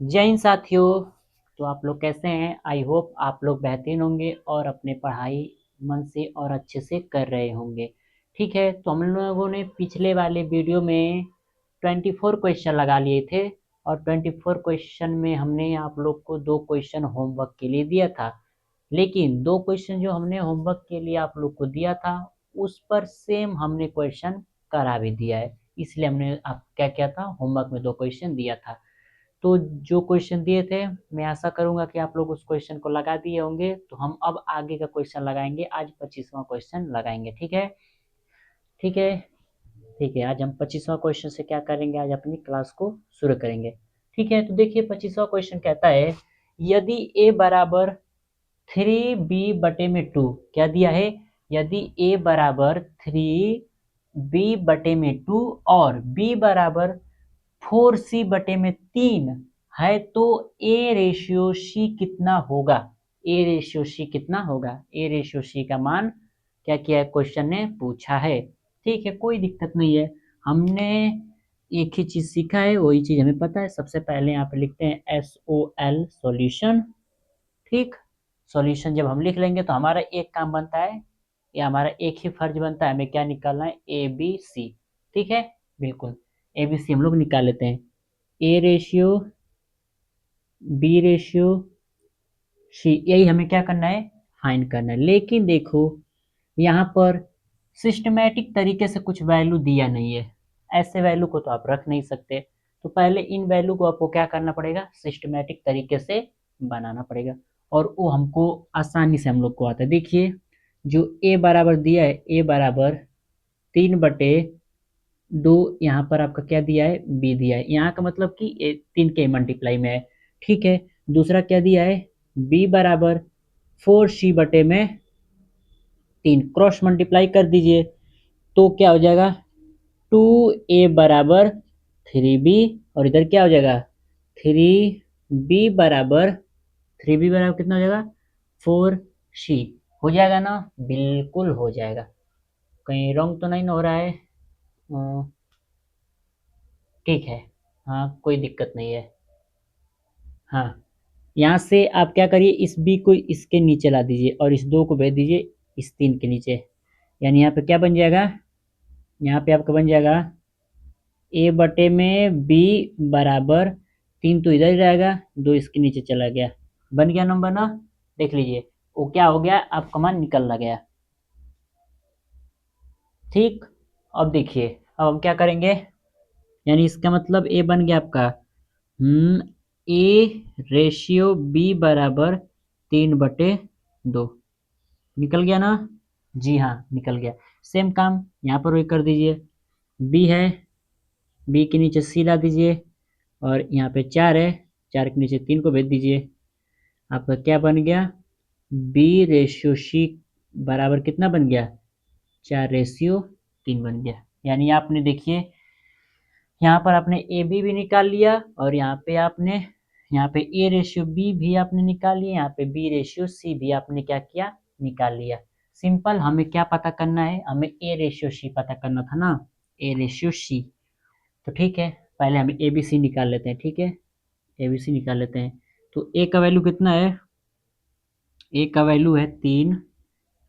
जय हिंद साथियों। तो आप लोग कैसे हैं? आई होप आप लोग बेहतरीन होंगे और अपने पढ़ाई मन से और अच्छे से कर रहे होंगे। ठीक है, तो हम लोगों ने पिछले वाले वीडियो में 24 क्वेश्चन लगा लिए थे और 24 क्वेश्चन में हमने आप लोग को 2 क्वेश्चन होमवर्क के लिए दिया था। लेकिन 2 क्वेश्चन जो हमने होमवर्क के लिए आप लोग को दिया था उस पर सेम हमने क्वेश्चन करा भी दिया है। इसलिए हमने आप क्या किया था, होमवर्क में 2 क्वेश्चन दिया था। तो जो क्वेश्चन दिए थे मैं आशा करूंगा कि आप लोग उस क्वेश्चन को लगा दिए होंगे। तो हम अब आगे का क्वेश्चन लगाएंगे। आज 25वां क्वेश्चन लगाएंगे। ठीक है, ठीक है, ठीक है। आज हम 25वां क्वेश्चन से क्या करेंगे, आज अपनी क्लास को शुरू करेंगे। ठीक है, तो देखिए 25वां क्वेश्चन कहता है, यदि ए बराबर 3b/2 क्या दिया है, यदि a बराबर 3b/2 और b बराबर 4c/3 है तो ए रेशियो सी कितना होगा। ए रेशियो सी कितना होगा, ए रेशियो सी का मान क्या किया है, क्वेश्चन ने पूछा है। ठीक है, कोई दिक्कत नहीं है। हमने एक ही चीज सीखा है, वही चीज हमें पता है। सबसे पहले यहाँ पे लिखते हैं SOL सॉल्यूशन। ठीक, सॉल्यूशन जब हम लिख लेंगे तो हमारा एक काम बनता है, या हमारा एक ही फर्ज बनता है, हमें क्या निकालना है, ABC। ठीक है, बिल्कुल ABC हम लोग निकाल लेते हैं। ए रेशियो, बी रेशियो, सी, यही हमें क्या करना है, फाइंड करना है। लेकिन देखो यहाँ पर सिस्टमैटिक तरीके से कुछ वैल्यू दिया नहीं है। ऐसे वैल्यू को तो आप रख नहीं सकते। तो पहले इन वैल्यू को आपको क्या करना पड़ेगा, सिस्टमैटिक तरीके से बनाना पड़ेगा। और वो हमको आसानी से हम लोग को आता है। देखिए जो ए बराबर दिया है, ए बराबर 3/2, यहाँ पर आपका क्या दिया है, बी दिया है। यहाँ का मतलब कि 3 के मल्टीप्लाई में है। ठीक है, दूसरा क्या दिया है, बी बराबर 4c/3, क्रॉस मल्टीप्लाई कर दीजिए तो क्या हो जाएगा, 2a बराबर 3b, और इधर क्या हो जाएगा, 3b बराबर कितना हो जाएगा, 4c। हो जाएगा ना, बिल्कुल हो जाएगा। कहीं रॉन्ग तो नहीं ना हो रहा है? ठीक है, हाँ कोई दिक्कत नहीं है। हाँ, यहाँ से आप क्या करिए, इस बी को इसके नीचे ला दीजिए और इस 2 को भेज दीजिए इस 3 के नीचे। यानी यहाँ पे क्या बन जाएगा, यहाँ पे आपका बन जाएगा A/बी बराबर 3 तो इधर ही रहेगा, 2 इसके नीचे चला गया, बन गया नंबर ना। देख लीजिए वो क्या हो गया, आपका मान निकल गया। ठीक, अब देखिए अब हम क्या करेंगे, यानी इसका मतलब ए बन गया आपका ए रेशियो बी बराबर 3/2, निकल गया ना। जी हाँ, निकल गया। सेम काम यहाँ पर वही कर दीजिए, बी है, बी के नीचे सी ला दीजिए और यहाँ पे 4 है, 4 के नीचे 3 को भेज दीजिए। आपका क्या बन गया, बी रेशियो सी बराबर कितना बन गया, 4/3 बन गया। यानी आपने देखिए यहाँ पर आपने ए बी भी निकाल लिया और यहाँ पे आपने, यहाँ पे ए रेशियो बी भी आपने निकाल लिया, यहाँ पे बी रेशियो सी भी आपने क्या किया, निकाल लिया। सिंपल, हमें क्या पता करना है, हमें ए रेशियो सी पता करना था ना, ए रेशियो सी। तो ठीक है, पहले हम ए बी सी निकाल लेते हैं। ठीक है, ए बी सी निकाल लेते हैं। तो ए का वैल्यू कितना है, ए का वैल्यू है 3,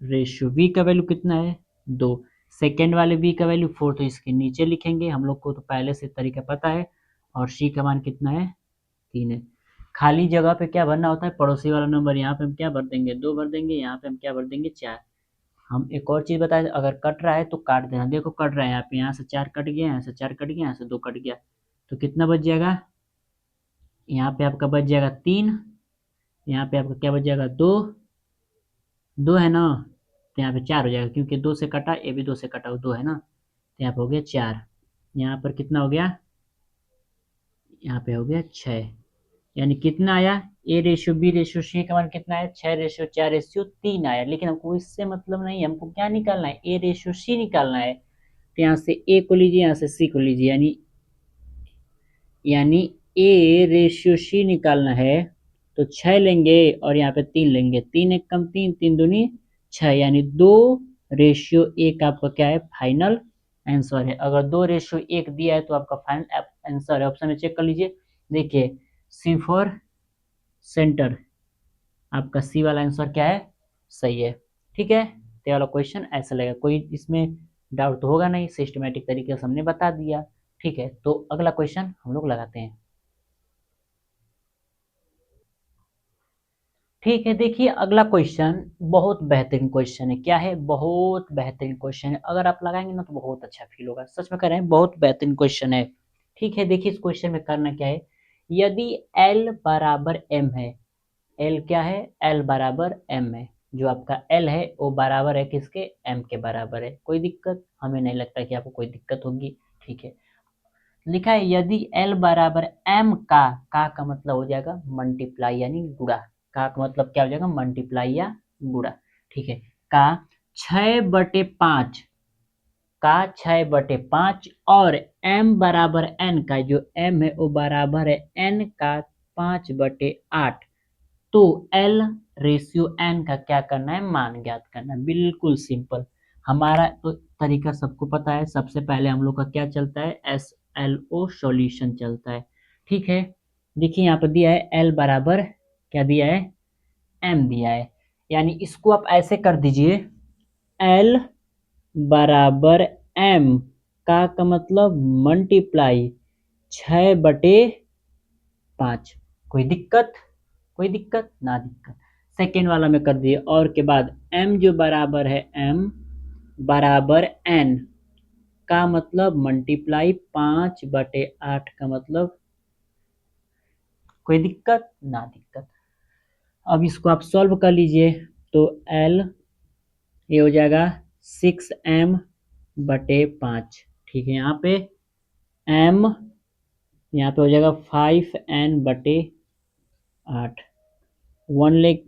रेशियो बी का वैल्यू कितना है, 2, सेकेंड वाले बी का वैल्यू 4, तो इसके नीचे लिखेंगे, हम लोग को तो पहले से तरीका पता है। और सी का मान कितना है, 3 है। खाली जगह पे क्या भरना होता है, पड़ोसी वाला नंबर, यहाँ पे हम क्या भर देंगे, 2 भर देंगे, यहाँ पे हम क्या भर देंगे, 4। हम एक और चीज़ बताए, अगर कट रहा है तो काट देना। देखो कट रहा है, यहाँ पे, यहाँ से 4 कट गया, यहाँ से 4 कट गया, यहाँ से 2 कट गया, तो कितना बच जाएगा, यहाँ पे आपका बच जाएगा 3, यहाँ पे आपका क्या बच जाएगा, 2, 2 है ना, तो यहाँ पे 4 हो जाएगा, क्योंकि 2 से कटा, ये भी 2 से कटा, 2 है ना, तो यहाँ पे हो गया 4। यहाँ पर कितना हो गया, यहाँ पे हो गया 6। यानी कितना आया, A ratio B ratio C का मान कितना है, 6/4/3 आया। लेकिन हमको इससे मतलब नहीं है, हमको क्या निकालना है, ए रेशियो सी निकालना है। तो यहाँ से ए को लीजिए, यहाँ से सी को लीजिए, यानी ए रेशियो सी निकालना है तो 6 लेंगे और यहाँ पे 3 लेंगे, 3 एक कम 3, 3 दूनी 6, यानी 2/1 आपका क्या है, फाइनल आंसर है। अगर 2/1 दिया है तो आपका फाइनल आंसर है। ऑप्शन में चेक कर लीजिए। देखिए सी फॉर सेंटर, आपका सी वाला आंसर क्या है, सही है। ठीक है, तो ये वाला क्वेश्चन ऐसा लगेगा, कोई इसमें डाउट तो होगा नहीं, सिस्टमेटिक तरीके से हमने बता दिया। ठीक है, तो अगला क्वेश्चन हम लोग लगाते हैं। ठीक है, देखिए अगला क्वेश्चन बहुत बेहतरीन क्वेश्चन है। क्या है, बहुत बेहतरीन क्वेश्चन है। अगर आप लगाएंगे ना तो बहुत अच्छा फील होगा, सच में कह रहे हैं, बहुत बेहतरीन क्वेश्चन है। ठीक है, देखिए इस क्वेश्चन में करना क्या है, यदि L बराबर M है, L क्या है, L बराबर M है, जो आपका L है वो बराबर है किसके, M के बराबर है। कोई दिक्कत हमें नहीं लगता कि आपको कोई दिक्कत होगी। ठीक है, लिखा है यदि L बराबर M का मतलब हो जाएगा मल्टीप्लाई यानी गुणा, का मतलब क्या हो जाएगा, मल्टीप्लाई या गुणा। ठीक है, का 6/5, का 6/5 और M बराबर N का, जो M है वो बराबर है N का 5/8, तो L रेशियो N का क्या करना है, मान ज्ञात करना है। बिल्कुल सिंपल, हमारा तो तरीका सबको पता है। सबसे पहले हम लोग का क्या चलता है, SLO सॉल्यूशन चलता है। ठीक है, देखिए यहाँ पर दिया है L बराबर क्या दिया है, M दिया है, यानी इसको आप ऐसे कर दीजिए, L बराबर M का मतलब मल्टीप्लाई 6/5। कोई दिक्कत, कोई दिक्कत ना दिक्कत। सेकेंड वाला में कर दिए, और के बाद M जो बराबर है, M बराबर N का मतलब मल्टीप्लाई 5/8 का मतलब, कोई दिक्कत ना दिक्कत। अब इसको आप सॉल्व कर लीजिए, तो L ये हो जाएगा 6M/5। ठीक है, यहाँ पे M यहाँ पे हो जाएगा 5N/8, 1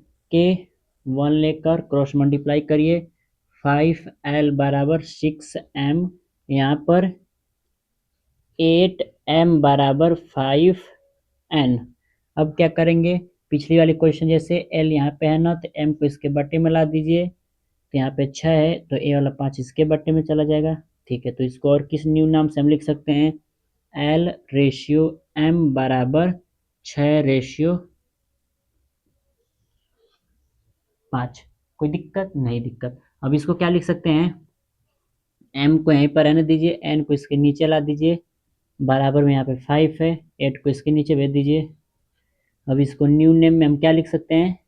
लेकर क्रॉस मल्टीप्लाई करिए, 5L बराबर 6M, यहाँ पर 8M बराबर 5N। अब क्या करेंगे, पिछली वाली क्वेश्चन जैसे L यहाँ पे है ना, तो M को इसके बट्टे में ला दीजिए, तो यहाँ पे 6 है तो A वाला 5 इसके बट्टे में चला जाएगा। ठीक है, तो इसको और किस न्यू नाम से हम लिख सकते हैं, L रेशियो M बराबर 6/5। कोई दिक्कत नहीं दिक्कत। अब इसको क्या लिख सकते हैं, M को यहीं पर रहने दीजिए, N को इसके नीचे ला दीजिए, बराबर में यहाँ पे 5 है, 8 को इसके नीचे भेज दीजिए। अब इसको न्यू नेम में हम क्या लिख सकते हैं,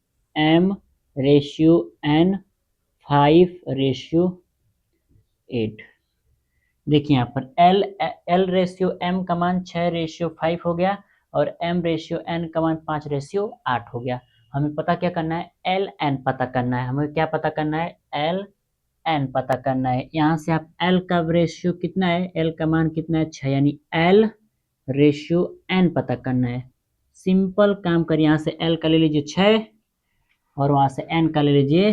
M रेशियो N 5/8। देखिए यहाँ पर L रेशियो M का मान 6/5 हो गया, और M रेशियो N का मान 5/8 हो गया। हमें पता क्या करना है, L N पता करना है। हमें क्या पता करना है, L N पता करना है। यहाँ से आप L का रेशियो कितना है, L का मान कितना है, 6, यानी L रेशियो N पता करना है। सिंपल काम करिए, यहाँ से L का ले लीजिए 6 और वहाँ से N का ले लीजिए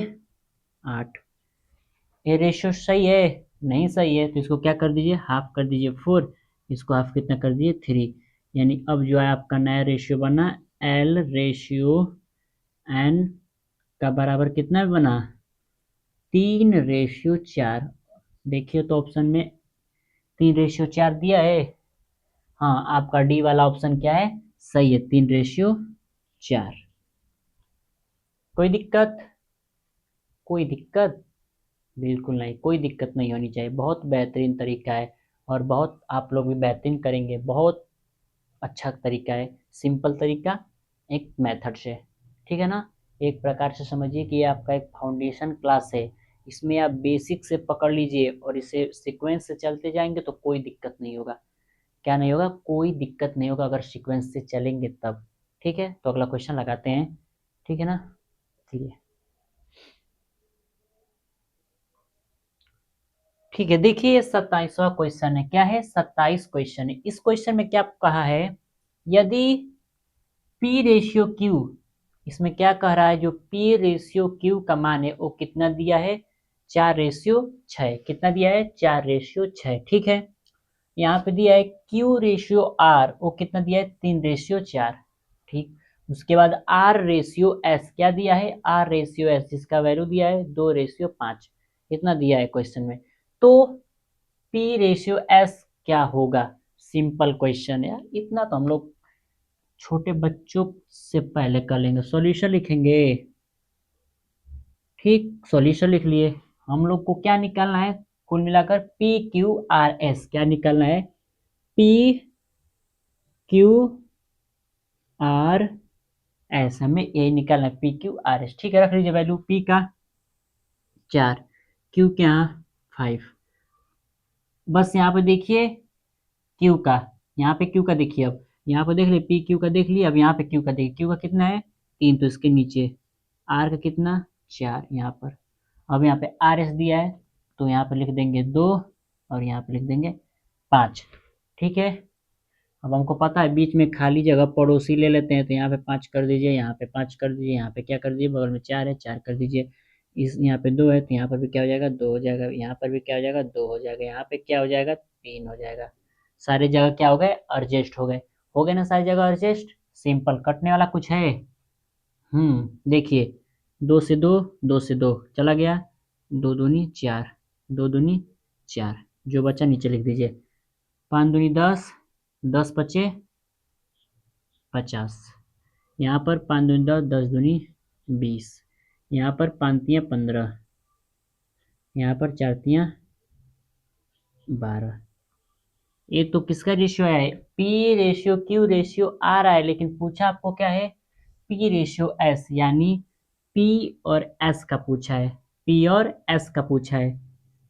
8। ये रेशियो सही है, नहीं सही है तो इसको क्या कर दीजिए, हाफ कर दीजिए 4, इसको हाफ कितना कर दीजिए 3, यानी अब जो है आपका नया रेशियो बना L रेशियो N का बराबर कितना बना, 3/4। देखिए तो ऑप्शन में 3/4 दिया है। हाँ, आपका डी वाला ऑप्शन क्या है, सही है, 3/4। कोई दिक्कत, कोई दिक्कत, बिल्कुल नहीं, कोई दिक्कत नहीं होनी चाहिए। बहुत बेहतरीन तरीका है, और बहुत आप लोग भी बेहतरीन करेंगे। बहुत अच्छा तरीका है, सिंपल तरीका, एक मेथड से। ठीक है ना, एक प्रकार से समझिए कि ये आपका एक फाउंडेशन क्लास है। इसमें आप बेसिक से पकड़ लीजिए और इसे सीक्वेंस से चलते जाएंगे तो कोई दिक्कत नहीं होगा। क्या नहीं होगा, कोई दिक्कत नहीं होगा अगर सीक्वेंस से चलेंगे तब। ठीक है, तो अगला क्वेश्चन लगाते हैं। ठीक है ना, चलिए। ठीक है, देखिए 27वां क्वेश्चन है। क्या है, 27 क्वेश्चन है। इस क्वेश्चन में क्या कहा है, यदि P/Q, इसमें क्या कह रहा है, जो P/Q का मान है वो कितना दिया है, 4/6। कितना दिया है, 4/6। ठीक है, यहाँ पे दिया है Q/R, वो कितना दिया है, 3/4। ठीक, उसके बाद R/S क्या दिया है, R/S जिसका वैल्यू दिया है 2/5, इतना दिया है क्वेश्चन में। तो P/S क्या होगा, सिंपल क्वेश्चन है, इतना तो हम लोग छोटे बच्चों से पहले कर लेंगे, सॉल्यूशन लिखेंगे। ठीक, सॉल्यूशन लिख लिए। हम लोग को क्या निकालना है, कुल मिलाकर पी क्यू आर एस, क्या निकालना है, पी क्यू आर एस, हमें यही निकालना है, पी क्यू आर एस। ठीक है, रख लीजिए वैल्यू, पी का 4, क्यू के यहाँ 5। बस यहाँ पे देखिए क्यू का, यहाँ पे क्यू का देखिए, अब यहाँ पे देख लिए पी क्यू का देख लिए, अब यहाँ पे क्यू का देखिए, क्यू का कितना है 3, तो इसके नीचे आर का कितना 4 यहाँ पर। अब यहाँ पे आर एस दिया है, तो यहाँ पे लिख देंगे 2 और यहाँ पे लिख देंगे 5। ठीक है, अब हमको पता है बीच में खाली जगह पड़ोसी ले लेते हैं, तो यहाँ पे 5 कर दीजिए, यहाँ पे 5 कर दीजिए, यहाँ पे क्या कर दीजिए, बगल में 4 है 4 कर दीजिए। इस यहाँ पे 2 है, तो यहाँ पर भी क्या हो जाएगा 2 हो जाएगा, यहाँ पर भी क्या हो जाएगा 2 हो जाएगा, यहाँ पे क्या हो जाएगा 3 हो जाएगा। सारे जगह क्या हो गए, एडजस्ट हो गए ना सारी जगह एडजस्ट। सिंपल, कटने वाला कुछ है। देखिए 2 से 2, 2 से 2 चला गया, 2 दूनी 4, 2 दूनी 4, जो बचा नीचे लिख दीजिए। 5 दूनी 10, 10 पचे 50, यहाँ पर 5 दूनी 10, 10 दूनी 20, यहाँ पर 5 तियाँ 15, यहाँ पर 4 तियाँ 12। ये तो किसका रेशियो है, पी रेशियो क्यू रेशियो आ रहा है, लेकिन पूछा आपको क्या है, पी रेशियो एस, यानी पी और एस का पूछा है, पी और एस का पूछा है।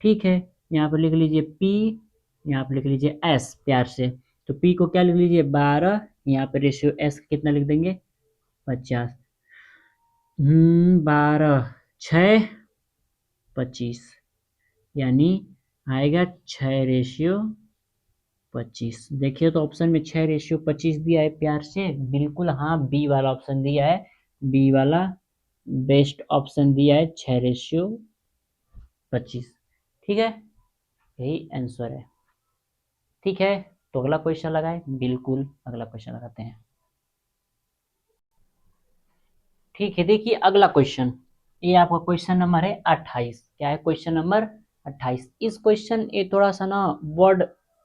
ठीक है, यहाँ पर लिख लीजिए पी, यहाँ पर लिख लीजिए एस प्यार से। तो पी को क्या लिख लीजिए 12, यहाँ पे रेशियो एस कितना लिख देंगे 50। 12 6 25, यानी आएगा 6:25। देखिए तो ऑप्शन में 6:25 दिया है प्यार से, बिल्कुल हाँ, बी वाला ऑप्शन दिया है, बी वाला बेस्ट ऑप्शन दिया है 6:25। ठीक है, यही आंसर है। ठीक है, तो अगला क्वेश्चन लगाए, बिल्कुल अगला क्वेश्चन लगाते हैं। ठीक है, देखिए अगला क्वेश्चन, ये आपका क्वेश्चन नंबर है 28। क्या है क्वेश्चन नंबर 28। इस क्वेश्चन ये थोड़ा सा ना वर्ड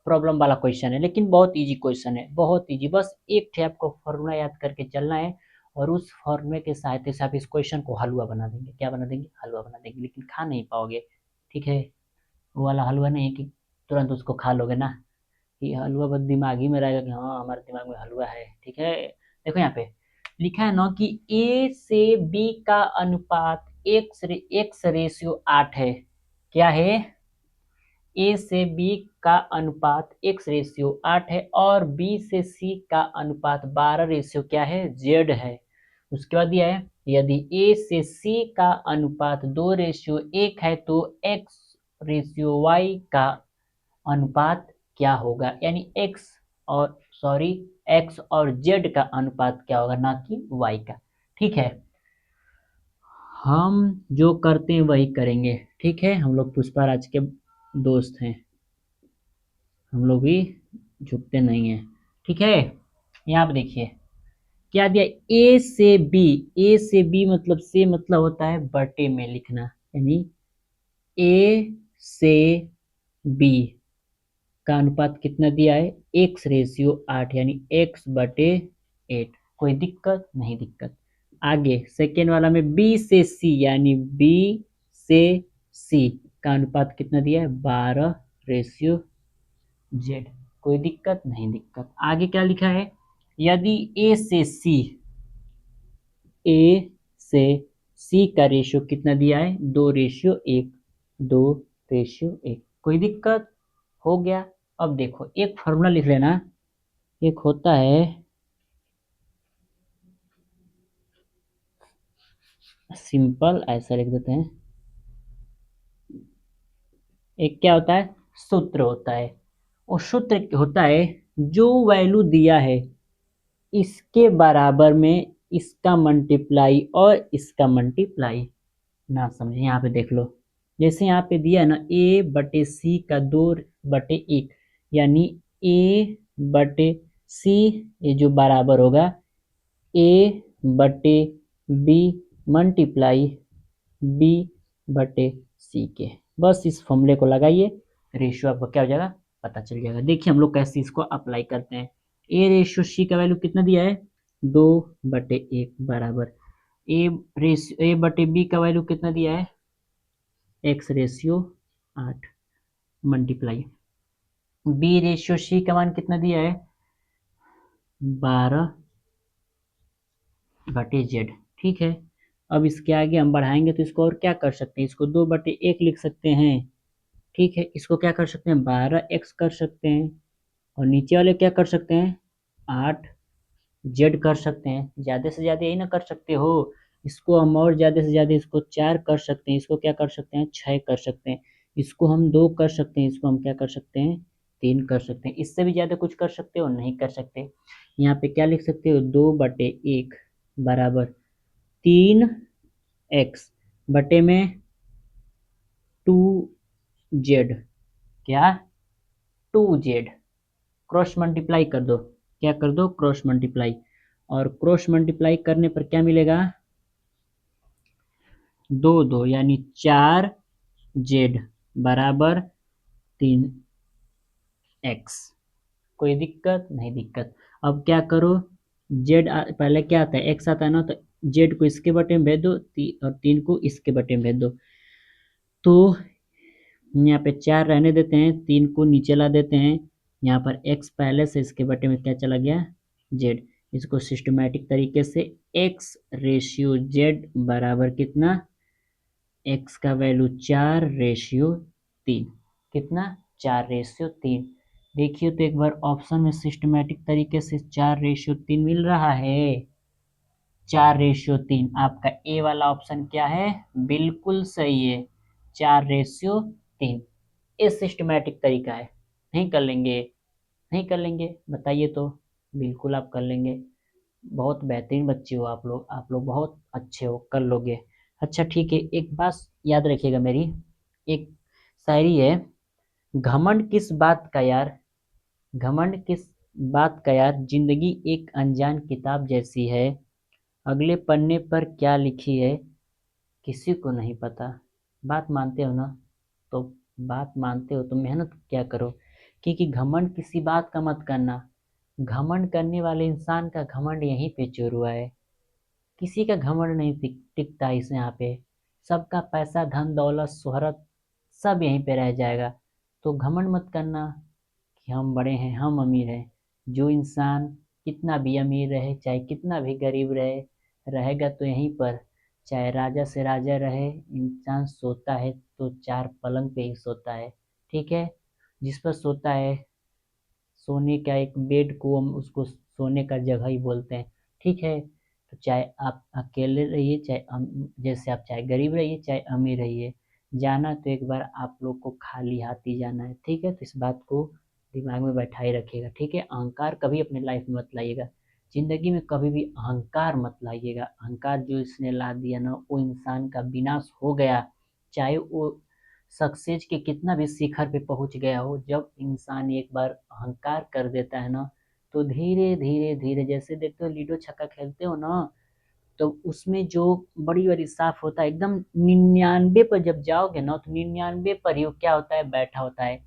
प्रॉब्लम वाला क्वेश्चन है, लेकिन बहुत इजी क्वेश्चन है, बहुत इजी। बस एक थे आपको फॉर्मूला याद करके चलना है, और उस फॉर्मूले के सहायता से आप इस क्वेश्चन को हलवा बना देंगे। क्या बना देंगे, हलवा बना देंगे, लेकिन खा नहीं पाओगे। ठीक है, वो वाला हलवा नहीं है कि तुरंत उसको खा लोगे ना, कि हलवा बस दिमाग ही में रहेगा कि हाँ हमारे दिमाग में हलवा है। ठीक है, देखो यहाँ पे लिखा है ना कि ए से बी का अनुपात एक्स रेशियो 8 है। क्या है, ए से बी का अनुपात एक्स रेशियो 8 है, और बी से सी का अनुपात 12 रेशियो क्या है जेड है। उसके बाद दिया है यदि ए से सी का अनुपात 2:1 है, तो एक्स रेशियो वाई का अनुपात क्या होगा, यानी एक्स और जेड का अनुपात क्या होगा, ना कि वाई का। ठीक है, हम जो करते हैं वही करेंगे। ठीक है, हम लोग पुष्पाराज के दोस्त हैं, हम लोग भी झुकते नहीं हैं। ठीक है, यहाँ पे देखिए क्या दिया, ए से बी मतलब से मतलब होता है बटे में लिखना, यानी ए से बी का अनुपात कितना दिया है x/8, यानी x/8। कोई दिक्कत नहीं, दिक्कत। आगे सेकेंड वाला में बी से सी, यानी बी से सी का अनुपात कितना दिया है 12:z। कोई दिक्कत नहीं, दिक्कत। आगे क्या लिखा है, यदि ए से सी का रेशियो कितना दिया है 2:1, 2:1। कोई दिक्कत, हो गया। अब देखो एक फॉर्मूला लिख लेना, एक होता है सिंपल, ऐसा लिख देते हैं, एक क्या होता है सूत्र होता है। और सूत्र होता है जो वैल्यू दिया है इसके बराबर में इसका मल्टीप्लाई और इसका मल्टीप्लाई। ना समझे, यहाँ पे देख लो, जैसे यहाँ पे दिया है ना a/c का 2/1, यानी a/c ये जो बराबर होगा a/b मल्टीप्लाई b/c के। बस इस फॉर्मूले को लगाइए, रेशियो आपको क्या हो जाएगा पता चल जाएगा। देखिए हम लोग कैसे इसको अप्लाई करते हैं। ए रेशियो सी का वैल्यू कितना दिया है 2/1 बराबर ए बटे बी का वैल्यू कितना दिया है, x/8 मल्टीप्लाई b/c का मान कितना दिया है, 12/z। ठीक है, अब इसके आगे हम बढ़ाएंगे तो इसको और क्या कर सकते हैं, इसको 2/1 लिख सकते हैं। ठीक है, इसको क्या कर सकते हैं, 12x कर सकते हैं, और नीचे वाले क्या कर सकते हैं, 8z कर सकते हैं। ज़्यादा से ज़्यादा यही ना कर सकते हो, इसको हम और ज़्यादा से ज़्यादा इसको 4 कर सकते हैं, इसको क्या कर सकते हैं, 6 कर सकते हैं, इसको हम 2 कर सकते हैं, इसको हम क्या कर सकते हैं, 3 कर सकते हैं। इससे भी ज़्यादा कुछ कर सकते हो, नहीं कर सकते। यहाँ पे क्या लिख सकते हो, 2/1 बराबर 3x बटे में 2z, क्या 2z, क्रॉस मल्टीप्लाई कर दो, क्या कर दो, क्रॉस मल्टीप्लाई, और क्रॉस मल्टीप्लाई करने पर क्या मिलेगा, 2 यानी 4z बराबर 3x। कोई दिक्कत नहीं, दिक्कत। अब क्या करो, पहले क्या आता है, x आता है ना, तो z को इसके बटे में भेज दो, और 3 को इसके बटे में भेज दो। तो यहाँ पे 4 रहने देते हैं, 3 को नीचे ला देते हैं, यहाँ पर x पहले से इसके बटे में क्या चला गया, z। इसको सिस्टमैटिक तरीके से x/z बराबर कितना, x का वैल्यू 4/3, कितना, 4/3। देखिए तो एक बार ऑप्शन में सिस्टमैटिक तरीके से 4/3 मिल रहा है, 4/3। आपका ए वाला ऑप्शन क्या है, बिल्कुल सही है, 4/3। ये सिस्टमैटिक तरीका है। नहीं कर लेंगे, नहीं कर लेंगे, बताइए तो। बिल्कुल आप कर लेंगे, बहुत बेहतरीन बच्चे हो आप लोग बहुत अच्छे हो, कर लोगे। अच्छा ठीक है, एक बात याद रखिएगा मेरी, एक शायरी है, घमंड किस बात का यार, घमंड किस बात का यार, जिंदगी एक अनजान किताब जैसी है, अगले पन्ने पर क्या लिखी है किसी को नहीं पता। बात मानते हो ना, तो बात मानते हो तो मेहनत क्या करो, क्योंकि घमंड किसी बात का मत करना, घमंड करने वाले इंसान का घमंड यहीं पे चूर हुआ है। किसी का घमंड नहीं टिकता इस यहाँ पे, सबका पैसा धन दौलत शोहरत सब यहीं पे रह जाएगा। तो घमंड मत करना कि हम बड़े हैं, हम अमीर हैं। जो इंसान कितना भी अमीर रहे, चाहे कितना भी गरीब रहे, रहेगा तो यहीं पर। चाहे राजा से राजा रहे, इंसान सोता है तो 4 पलंग पे ही सोता है। ठीक है, जिस पर सोता है, सोने का एक बेड को हम उसको सोने का जगह ही बोलते हैं। ठीक है, तो चाहे आप अकेले रहिए, चाहे जैसे आप चाहे गरीब रहिए चाहे अमीर रहिए, जाना तो एक बार आप लोग को खाली हाथ ही जाना है। ठीक है, तो इस बात को दिमाग में बैठाए रखिएगा। ठीक है, अहंकार कभी अपने लाइफ में मत लाइएगा, जिंदगी में कभी भी अहंकार मत लाइएगा। अहंकार जो इसने ला दिया ना, वो इंसान का विनाश हो गया, चाहे वो सक्सेस के कितना भी शिखर पे पहुंच गया हो। जब इंसान एक बार अहंकार कर देता है ना, तो धीरे धीरे धीरे, जैसे देखते हो लूडो छक्का खेलते हो ना, तो उसमें जो बड़ी बड़ी साफ होता है, एकदम 99 पर जब जाओगे ना, तो 99 पर ही वो क्या होता है, बैठा होता है,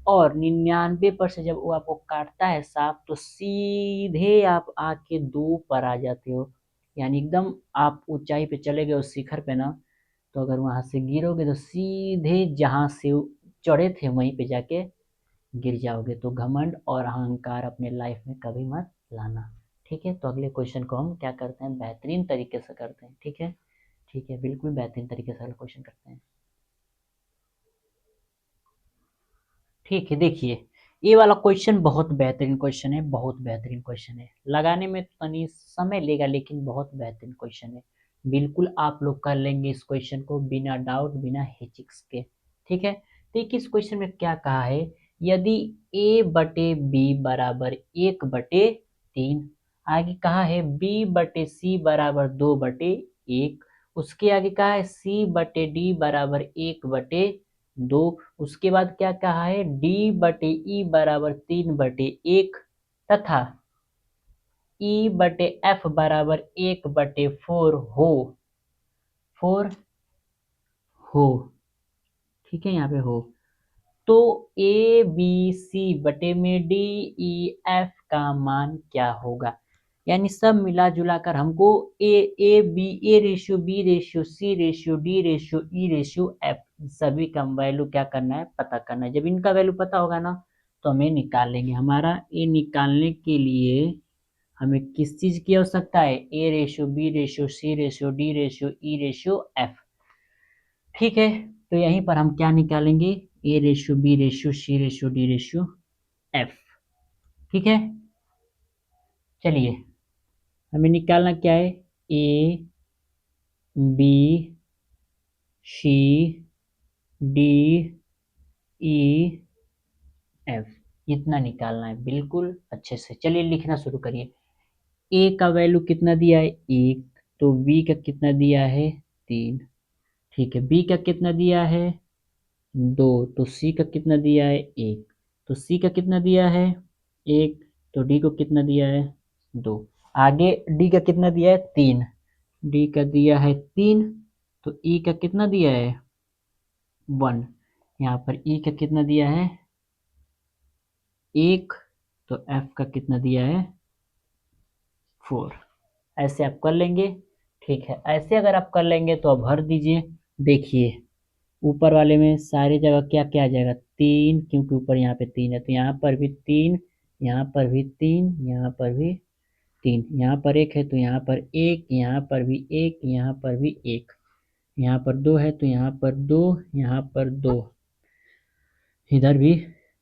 और 99 पर से जब वो आपको काटता है सांप, तो सीधे आप आके 2 पर आ जाते हो। यानी एकदम आप ऊंचाई पे चले गए उस शिखर पे ना, तो अगर वहां से गिरोगे तो सीधे जहां से चढ़े थे वहीं पे जाके गिर जाओगे। तो घमंड और अहंकार अपने लाइफ में कभी मत लाना। ठीक है, तो अगले क्वेश्चन को हम क्या करते हैं, बेहतरीन तरीके से करते हैं। ठीक है, ठीक है, बिल्कुल बेहतरीन तरीके से अगला क्वेश्चन करते हैं। ठीक है, देखिए ये वाला क्वेश्चन बहुत बेहतरीन क्वेश्चन है, बहुत बेहतरीन क्वेश्चन है, लगाने में तो तनी समय लेगा लेकिन बहुत बेहतरीन क्वेश्चन है। बिल्कुल आप लोग कर लेंगे इस क्वेश्चन को बिना डाउट, बिना हिचक के। ठीक है, देखिए इस क्वेश्चन में क्या कहा है, यदि a/b बराबर 1/3, आगे कहा है b/c बराबर 2/1, उसके आगे कहा है c/d बराबर 1/2, उसके बाद क्या कहा है, d/e बराबर 3/1, तथा e/f बराबर 1/4 फोर हो। ठीक है, यहाँ पे हो, तो a b c बटे में d e f का मान क्या होगा। यानी सब मिला जुला कर हमको A ratio B ratio C ratio D ratio E ratio F सभी का वैल्यू क्या करना है, पता करना है। जब इनका वैल्यू पता होगा ना तो हमें निकाल लेंगे। हमारा ए निकालने के लिए हमें किस चीज की आवश्यकता है, A ratio B ratio C ratio D ratio E ratio F. ठीक है, तो यहीं पर हम क्या निकालेंगे, A ratio B ratio C ratio D ratio F. ठीक है, चलिए हमें निकालना क्या है, A B C D E F, इतना निकालना है बिल्कुल अच्छे से। चलिए लिखना शुरू करिए। ए का वैल्यू कितना दिया है, एक, तो बी का कितना दिया है, तीन। ठीक है, बी का कितना दिया है, दो, तो सी का कितना दिया है, एक, तो सी का कितना दिया है, एक, तो डी को कितना दिया है, दो। आगे डी का कितना दिया है, तीन, डी का दिया है तीन, तो ई का कितना दिया है, वन। यहाँ पर ई का कितना दिया है, एक, तो एफ का कितना दिया है, फोर। ऐसे आप कर लेंगे। ठीक है, ऐसे अगर आप कर लेंगे तो आप भर दीजिए। देखिए ऊपर वाले में सारी जगह क्या क्या आ जाएगा, तीन, क्योंकि ऊपर यहाँ पे तीन है तो यहाँ पर भी तीन, यहाँ पर भी तीन, यहाँ पर भी तीन, यहाँ पर एक है तो यहाँ पर एक, यहाँ पर भी एक, यहाँ पर भी एक, यहाँ पर दो है तो यहाँ पर दो, यहाँ पर दो, इधर भी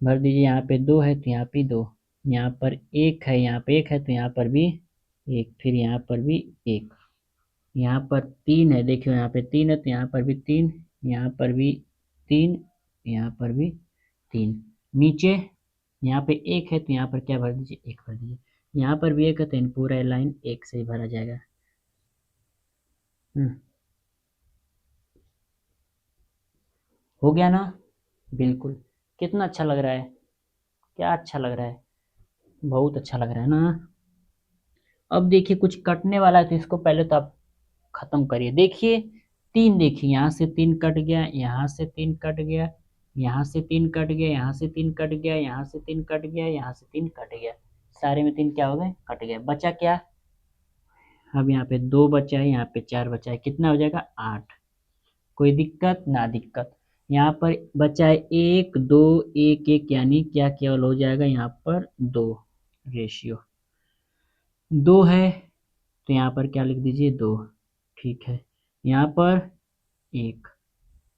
भर दीजिए। यहाँ पे दो है तो यहाँ पे दो, यहाँ पर एक है, यहाँ पे एक है तो यहाँ पर भी एक, फिर यहाँ पर भी एक, यहाँ पर तीन है, देखियो यहाँ पे तीन है तो यहाँ पर भी तीन, यहाँ पर भी तीन, यहाँ पर भी तीन। नीचे यहाँ पे एक है तो यहाँ पर क्या भर दीजिए, एक भर दीजिए। यहाँ पर भी एक है तो इन पूरा लाइन एक से ही भरा जाएगा। हो गया ना, बिल्कुल। कितना अच्छा लग रहा है, क्या अच्छा लग रहा है, बहुत अच्छा लग रहा है ना। अब देखिए कुछ कटने वाला है तो इसको पहले तो आप खत्म करिए। देखिए तीन, देखिए यहाँ से तीन कट गया, यहाँ से तीन कट गया, यहाँ से तीन कट गया, यहाँ से तीन कट गया, यहाँ से तीन कट गया, यहाँ से तीन कट गया, सारे में तीन क्या हो गए, कट गए। बचा क्या, अब यहाँ पे दो बचा है, यहाँ पे चार बचा है, कितना हो जाएगा, आठ। कोई दिक्कत ना दिक्कत। यहाँ पर बचा है एक, दो, एक एक, यानी क्या केवल हो जाएगा यहाँ पर दो, रेशियो दो है तो यहाँ पर क्या लिख दीजिए, दो। ठीक है, यहाँ पर एक,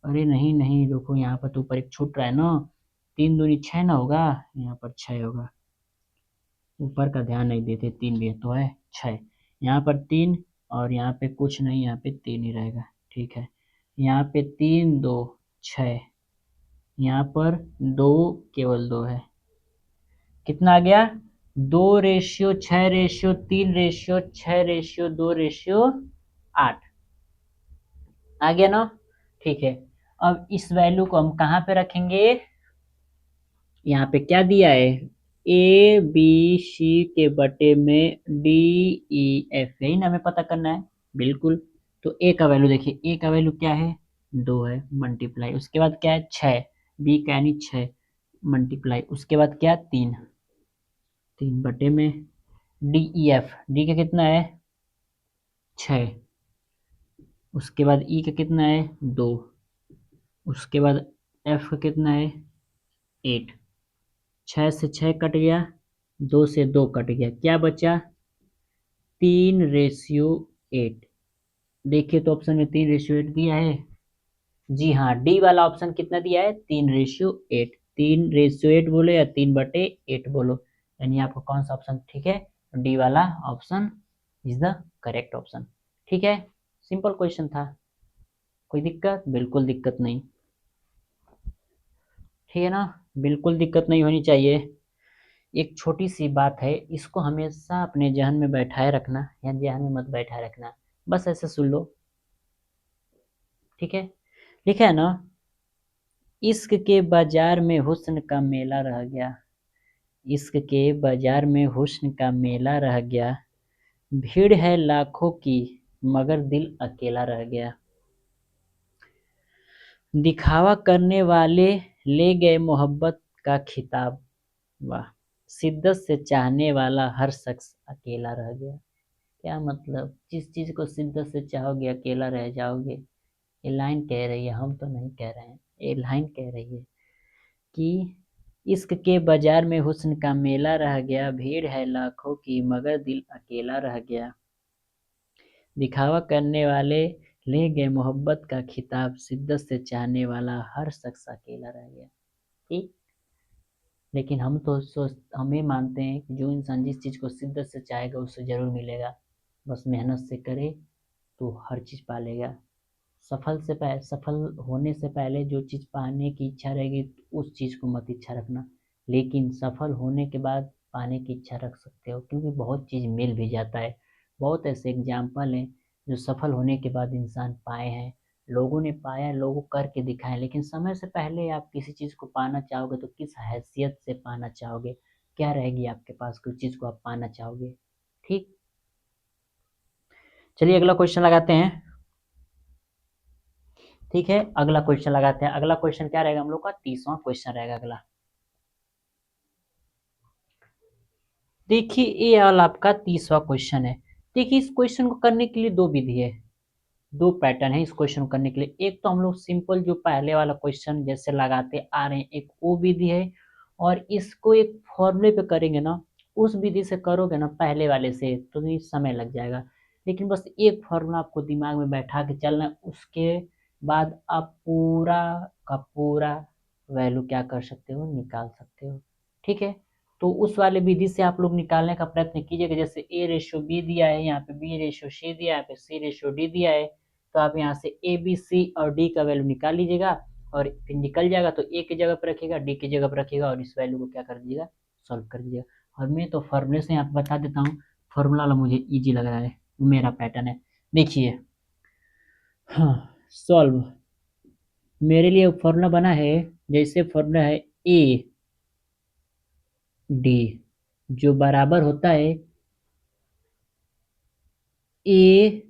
अरे नहीं नहीं रुको, यहाँ पर तो ऊपर एक छूट रहा है ना, तीन दूनी छः ना होगा, यहाँ पर छः होगा, ऊपर का ध्यान नहीं देते, तीन भी तो है, छः। यहाँ पर तीन और यहाँ पे कुछ नहीं, यहाँ पे तीन ही रहेगा। ठीक है, यहाँ पे तीन, दो, छः, यहाँ पर दो, केवल दो है, कितना आ गया, दो रेशियो छः रेशियो तीन रेशियो छः रेशियो दो रेशियो आठ, आ गया ना। ठीक है, अब इस वैल्यू को हम कहाँ पे रखेंगे, यहाँ पे क्या दिया है, ए बी सी के बटे में डी ई एफ, यही ना हमें पता करना है, बिल्कुल। तो ए का वैल्यू देखिए, ए का वैल्यू क्या है, दो है, मल्टीप्लाई, उसके बाद क्या है, छः, बी का यानी छः, मल्टीप्लाई, उसके बाद क्या, तीन, तीन बटे में डी ई एफ, डी का कितना है, छः, उसके बाद ई का कितना है, दो, उसके बाद एफ का कितना है, एट। छः से छः कट गया, दो से दो कट गया, क्या बचा, तीन रेशियो एट। देखिए तो ऑप्शन में तीन रेशियो एट दिया है, जी हाँ, डी वाला ऑप्शन कितना दिया है, तीन रेशियो एट। तीन रेशियो एट बोलो या तीन बटे एट बोलो, यानी आपको कौन सा ऑप्शन ठीक है, डी वाला option is the correct option. ठीक है, सिंपल क्वेश्चन था, कोई दिक्कत, बिल्कुल दिक्कत नहीं, ठीक है ना, बिल्कुल दिक्कत नहीं होनी चाहिए। एक छोटी सी बात है, इसको हमेशा अपने जहन में बैठाए रखना, या जहन में मत बैठाए रखना, बस ऐसे सुन लो। ठीक है, लिखा है ना, इश्क के बाजार में हुस्न का मेला रह गया, इश्क के बाजार में हुस्न का मेला रह गया, भीड़ है लाखों की मगर दिल अकेला रह गया, दिखावा करने वाले ले गए मोहब्बत का खिताब, वाह, शिद्दत से चाहने वाला हर शख्स अकेला रह गया। क्या मतलब, जिस चीज को शिद्दत से चाहोगे अकेला रह जाओगे। ये लाइन कह रही है, हम तो नहीं कह रहे हैं, ये लाइन कह रही है कि इश्क के बाजार में हुस्न का मेला रह गया, भीड़ है लाखों की मगर दिल अकेला रह गया। दिखावा करने वाले ले गए मोहब्बत का खिताब, शिद्दत से चाहने वाला हर शख्स अकेला रह गया। ठीक। लेकिन हम ये मानते हैं कि जो इंसान जिस चीज को शिद्दत से चाहेगा उसे जरूर मिलेगा। बस मेहनत से करे तो हर चीज पा लेगा। सफल होने से पहले जो चीज पाने की इच्छा रहेगी उस चीज को मत इच्छा रखना। लेकिन सफल होने के बाद पाने की इच्छा रख सकते हो, क्योंकि बहुत चीज मिल भी जाता है। बहुत ऐसे एग्जाम्पल हैं जो सफल होने के बाद इंसान पाए हैं। लोगों ने पाया, लोगों करके दिखाए। लेकिन समय से पहले आप किसी चीज को पाना चाहोगे तो किस हैसियत से पाना चाहोगे, क्या रहेगी आपके पास कुछ चीज को आप पाना चाहोगे। ठीक। चलिए अगला क्वेश्चन लगाते हैं। ठीक है, अगला क्वेश्चन लगाते हैं। अगला क्वेश्चन क्या रहेगा हम लोग का, 30वां क्वेश्चन रहेगा अगला। देखिए ये वाला आपका 30वां क्वेश्चन है। देखिए इस क्वेश्चन को करने के लिए दो विधि है, दो पैटर्न है इस क्वेश्चन को करने के लिए। एक तो हम लोग सिंपल जो पहले वाला क्वेश्चन जैसे लगाते आ रहे हैं, एक वो विधि है। और इसको एक फॉर्मूले पे करेंगे ना, उस विधि से करोगे ना पहले वाले से तो ये समय लग जाएगा। लेकिन बस एक फॉर्मूला आपको दिमाग में बैठा के चलना है, उसके बाद आप पूरा का पूरा वैल्यू क्या कर सकते हो, निकाल सकते हो। ठीक है। तो उस वाले विधि से आप लोग निकालने का प्रयत्न कीजिएगा। जैसे A/B दिया है, यहाँ पे B/C दिया है, यहाँ पे C/D दिया है। तो आप यहाँ से ए बी सी और डी का वैल्यू निकाल लीजिएगा और फिर निकल जाएगा तो ए की जगह पर रखिएगा, डी की जगह पर रखिएगा और इस वैल्यू को क्या कर दीजिएगा, सॉल्व कर दीजिएगा। और मैं तो फॉर्मूले से यहाँ पे बता देता हूँ, फॉर्मूला वाला मुझे इजी लग रहा है, मेरा पैटर्न है। देखिए, हाँ, सॉल्व मेरे लिए फॉर्मूला बना है, जैसे फॉर्मूला है ए डी जो बराबर होता है ए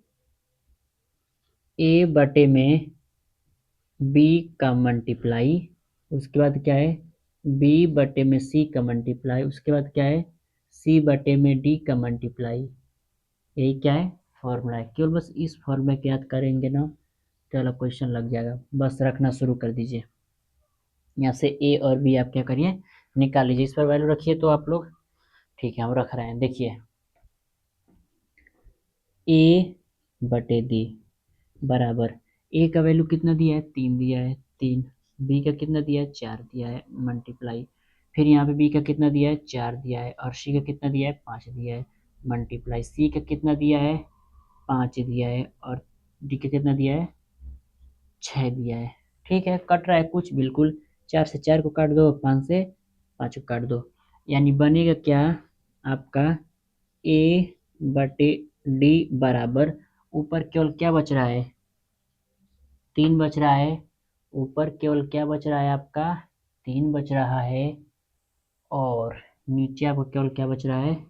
ए बटे में बी का मल्टीप्लाई, उसके बाद क्या है बी बटे में सी का मल्टीप्लाई, उसके बाद क्या है सी बटे में डी का मल्टीप्लाई। यही क्या है फॉर्मूला है। केवल बस इस फॉर्मूला को याद करेंगे ना, चलो क्वेश्चन लग जाएगा। बस रखना शुरू कर दीजिए। यहाँ से ए और बी आप क्या करिए, निकाल लीजिए, इस पर वैल्यू रखिए तो आप लोग। ठीक है, हम रख रहे हैं। देखिए ए बटे डी बराबर, ए का वैल्यू कितना दिया है, 3 दिया है, 3। बी का कितना दिया है, 4 दिया है, मल्टीप्लाई। फिर यहाँ पे बी का कितना दिया है, 4 दिया है, और सी का कितना दिया है, 5 दिया है, मल्टीप्लाई। सी का कितना दिया है, 5 दिया है, और डी का कितना दिया है, 6 दिया है। ठीक है, कट रहा है कुछ, बिल्कुल। 4 से 4 को काट दो, 5 से 5 को काट दो, यानी बनेगा क्या आपका ए बटे डी बराबर, ऊपर केवल क्या बच रहा है, 3 बच रहा है। ऊपर केवल क्या बच रहा है आपका, 3 बच रहा है। और नीचे आपको केवल क्या बच रहा है,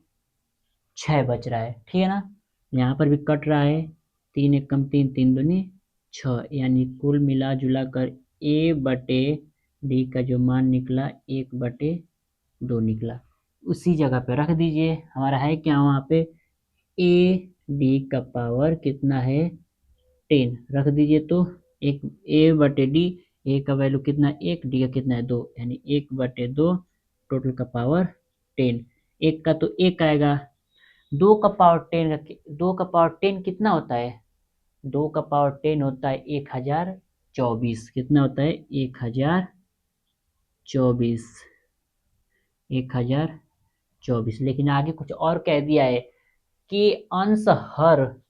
6 बच रहा है। ठीक है ना, यहाँ पर भी कट रहा है, 3 एकम 3, 3 दूनी 6, यानी कुल मिला जुला कर ए बटे डी का जो मान निकला 1/2 निकला। उसी जगह पे रख दीजिए, हमारा है क्या वहाँ पे, ए डी का पावर कितना है, 10 रख दीजिए। तो एक ए बटे डी, ए का वैल्यू कितना है 1, डी का कितना है 2, यानी 1/2, टोटल का पावर 10। एक का तो एक आएगा, 2 का पावर 10 2 का पावर 10 कितना होता है, 2 का पावर 10 होता है 1024। कितना होता है 1024, 1024। लेकिन आगे कुछ और कह दिया है कि अंश हर,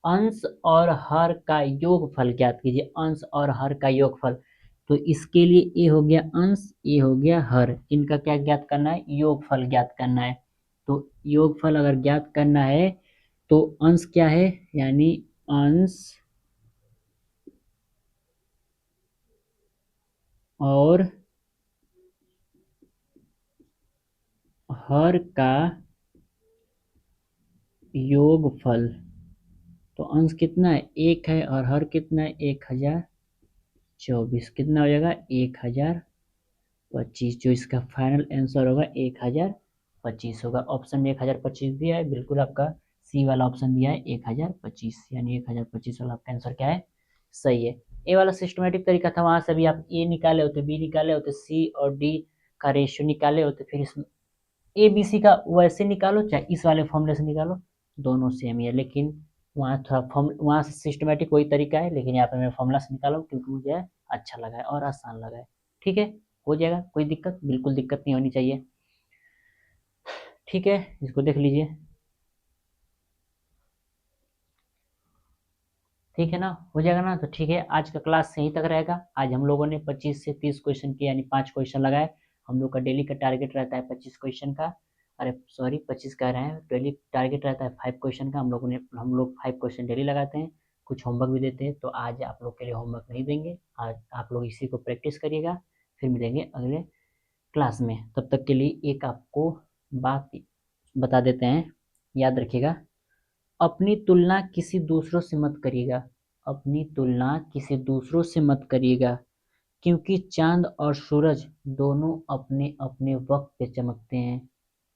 अंश और हर का योगफल ज्ञात कीजिए, अंश और हर का योगफल। तो इसके लिए ए हो गया अंश, ए हो गया हर, इनका क्या ज्ञात करना है, योगफल ज्ञात करना है। तो योगफल अगर ज्ञात करना है तो अंश क्या है, यानी अंश और हर का योगफल। तो अंश कितना है 1 है और हर कितना है 1024, कितना हो जाएगा 1025, जो इसका फाइनल आंसर होगा 1025। 1025 होगा। ऑप्शन में 1025 दिया है, बिल्कुल आपका सी वाला ऑप्शन दिया है 1025, यानी 1025 वाला आपका आंसर क्या है, सही है। ए वाला सिस्टमेटिक तरीका था, वहां से भी आप ए निकाले होते, बी निकाले होते, सी और डी का रेशियो निकाले होते, फिर इसमें ए बी सी का वैसे निकालो चाहे इस वाले फॉर्मूले से निकालो, दोनों सेम ही है। लेकिन वहाँ थोड़ा वहाँ से सिस्टमेटिक वही तरीका है, लेकिन यहाँ पे मैं फॉर्मूला से निकाला क्योंकि मुझे अच्छा लगा है और आसान लगा है। ठीक है, हो जाएगा, कोई दिक्कत, बिल्कुल दिक्कत नहीं होनी चाहिए। ठीक है, इसको देख लीजिए। ठीक है ना, हो जाएगा ना, तो ठीक है, आज का क्लास यहीं तक रहेगा। आज हम लोगों ने 25 से 30 क्वेश्चन किए, यानी 5 क्वेश्चन लगाए। हम लोग का डेली का टारगेट रहता है 25 क्वेश्चन का, अरे सॉरी 25 कह रहे हैं, डेली टारगेट रहता है 5 क्वेश्चन का। हम लोग 5 क्वेश्चन डेली लगाते हैं, कुछ होमवर्क भी देते हैं। तो आज आप लोग के लिए होमवर्क नहीं देंगे, आज आप लोग इसी को प्रैक्टिस करिएगा, फिर मिलेंगे अगले क्लास में। तब तक के लिए एक आपको बात बता देते हैं, याद रखिएगा, अपनी तुलना किसी दूसरों से मत करिएगा, अपनी तुलना किसी दूसरों से मत करिएगा, क्योंकि चांद और सूरज दोनों अपने अपने वक्त पे चमकते हैं,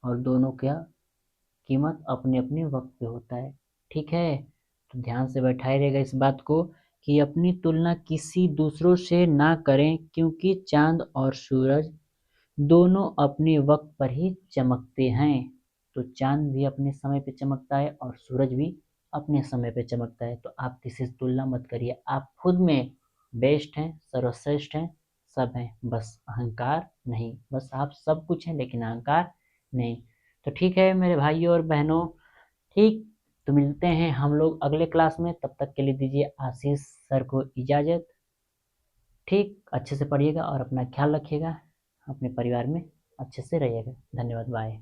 और दोनों क्या कीमत अपने अपने वक्त पे होता है। ठीक है, तो ध्यान से बैठाए रहेगा इस बात को कि अपनी तुलना किसी दूसरों से ना करें, क्योंकि चांद और सूरज दोनों अपने वक्त पर ही चमकते हैं। तो चांद भी अपने समय पे चमकता है और सूरज भी अपने समय पे चमकता है। तो आप किसी से तुलना मत करिए, आप खुद में बेस्ट हैं, सर्वश्रेष्ठ हैं, सब हैं, बस अहंकार नहीं, बस आप सब कुछ हैं लेकिन अहंकार नहीं। तो ठीक है मेरे भाइयों और बहनों, ठीक, तो मिलते हैं हम लोग अगले क्लास में, तब तक के लिए दीजिए आशीष सर को इजाज़त। ठीक, अच्छे से पढ़िएगा और अपना ख्याल रखिएगा, अपने परिवार में अच्छे से रहिएगा। धन्यवाद, बाय।